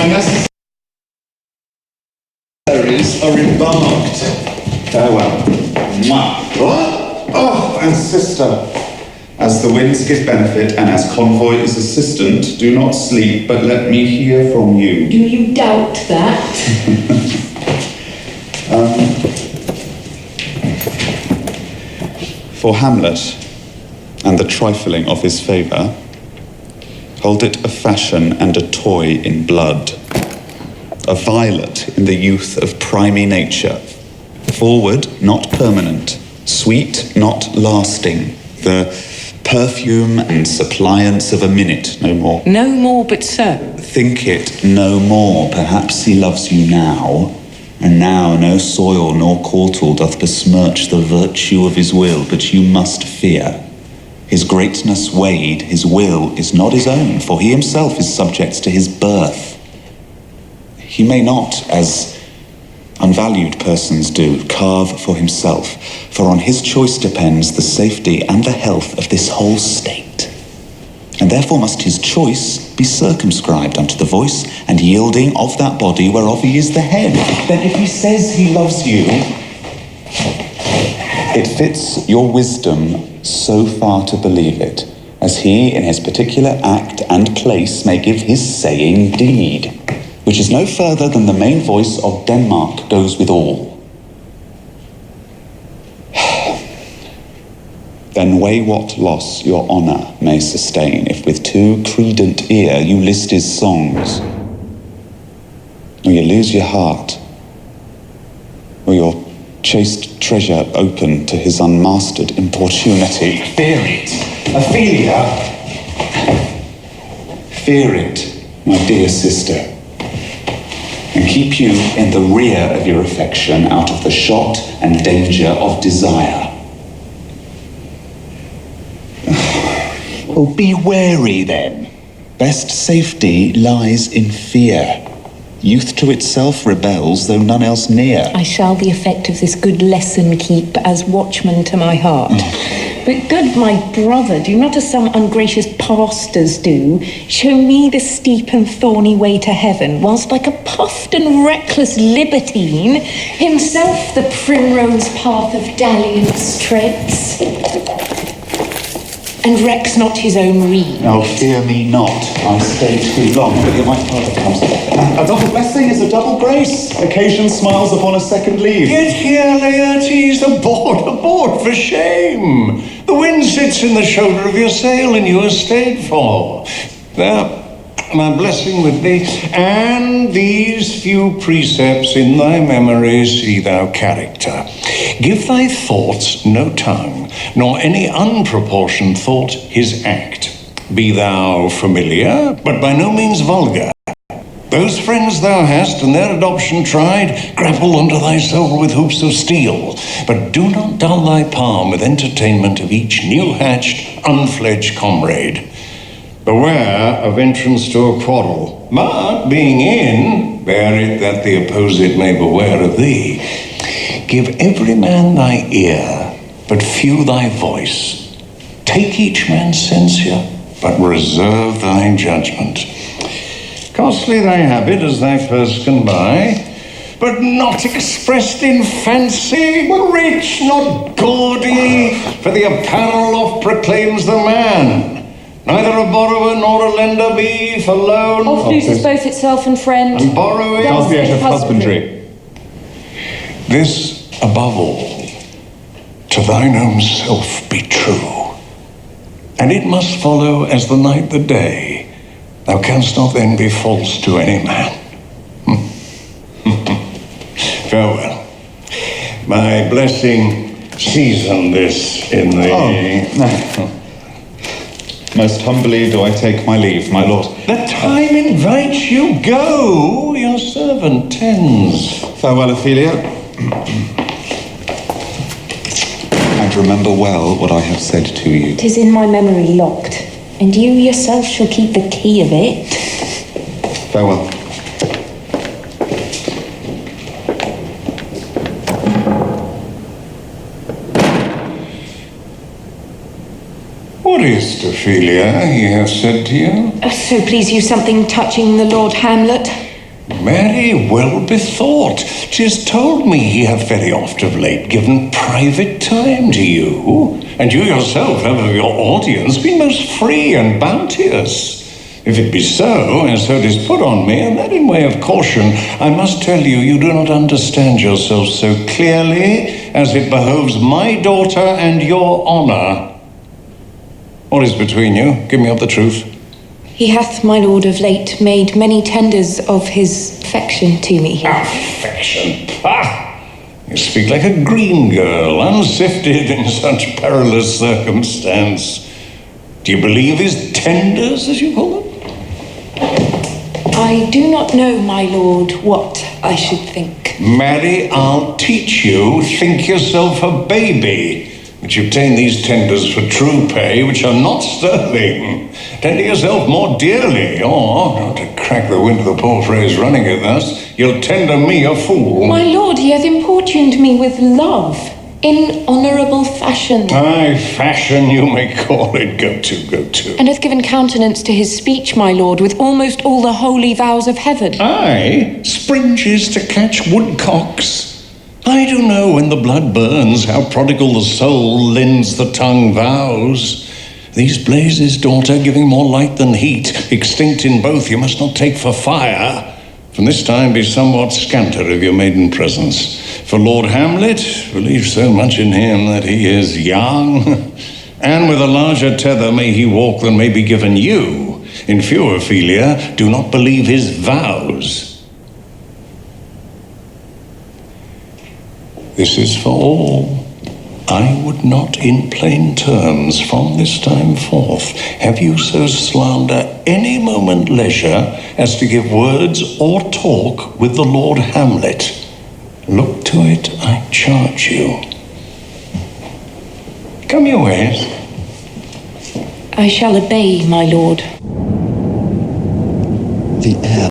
necessaries are embarked. Farewell. Mwah. What? Oh, and sister, as the winds give benefit and as convoy is assistant, do not sleep, but let me hear from you. Do you doubt that? For Hamlet and the trifling of his favour, hold it a fashion and a toy in blood, a violet in the youth of primy nature, forward, not permanent, sweet, not lasting, the perfume and suppliance of a minute, no more. No more, but sir. Think it no more. Perhaps he loves you now, and now no soil nor caudle doth besmirch the virtue of his will, but you must fear. His greatness weighed, his will is not his own, for he himself is subject to his birth. He may not, as unvalued persons do, carve for himself, for on his choice depends the safety and the health of this whole state. And therefore must his choice be circumscribed unto the voice and yielding of that body whereof he is the head. Then if he says he loves you, it fits your wisdom so far to believe it, as he in his particular act and place may give his saying deed, which is no further than the main voice of Denmark goes with all. Then weigh what loss your honour may sustain, if with too credent ear you list his songs, or you lose your heart, or your chaste treasure open to his unmastered importunity. Fear it, Ophelia. Fear it, my dear sister, and keep you in the rear of your affection out of the shot and danger of desire. Well, be wary then. Best safety lies in fear. Youth to itself rebels, though none else near. I shall the effect of this good lesson keep as watchman to my heart. But good my brother, do not as some ungracious pastors do, show me the steep and thorny way to heaven, whilst like a puffed and reckless libertine, himself the primrose path of dalliance treads, and recks not his own reed. Oh, fear me not, I stay too long, but here my father comes. A double blessing is a double grace. Occasion smiles upon a second leave. Get here, Laertes, aboard, for shame. The wind sits in the shoulder of your sail, and you are stayed for. There, my blessing with thee, and these few precepts in thy memory see thou character. Give thy thoughts no tongue, nor any unproportioned thought his act. Be thou familiar, but by no means vulgar. Those friends thou hast and their adoption tried, grapple unto thy soul with hoops of steel, but do not dull thy palm with entertainment of each new-hatched, unfledged comrade. Beware of entrance to a quarrel, but being in, bear it that the opposite may beware of thee. Give every man thy ear, but few thy voice. Take each man's censure, but reserve thy judgment. Costly thy habit as thy purse can buy, but not expressed in fancy, rich, not gaudy, for the apparel oft proclaims the man. Neither a borrower nor a lender be for loan. Oft loses both itself and friend. And borrowing does the act of husbandry. This, above all, to thine own self be true. And it must follow as the night the day. Thou canst not then be false to any man. Farewell. My blessing season this in the... Most humbly do I take my leave, my lord. The time invites you. Go, your servant tends. Farewell, Ophelia. And remember well what I have said to you. 'Tis in my memory locked, and you yourself shall keep the key of it. Farewell. What is Ophelia he hath said to you? So please you something touching the Lord Hamlet. Very well bethought. 'Tis told me he hath very oft of late given private time to you, and you yourself have of your audience been most free and bounteous. If it be so, and so 'tis put on me, and that in way of caution, I must tell you, you do not understand yourself so clearly as it behoves my daughter and your honour. What is between you? Give me up the truth. He hath, my lord, of late made many tenders of his affection to me. Affection? Ah! You speak like a green girl, unsifted in such perilous circumstance. Do you believe his tenders, as you call them? I do not know, my lord, what I should think. Marry, I'll teach you. Think yourself a baby, which obtain these tenders for true pay, which are not sterling. Tender yourself more dearly, or, not to crack the wind of the poor phrase running it thus, you'll tender me a fool. My lord, he hath importuned me with love, in honourable fashion. Aye, fashion you may call it. Go to. And hath given countenance to his speech, my lord, with almost all the holy vows of heaven. Aye, springes to catch woodcocks. I do know when the blood burns how prodigal the soul lends the tongue vows. These blazes, daughter, giving more light than heat, extinct in both, you must not take for fire. From this time be somewhat scanter of your maiden presence. For Lord Hamlet, believe so much in him that he is young, and with a larger tether may he walk than may be given you. In few, Ophelia, do not believe his vows. This is for all. I would not in plain terms from this time forth have you so slander any moment leisure as to give words or talk with the Lord Hamlet. Look to it, I charge you. Come your ways. I shall obey, my lord. The air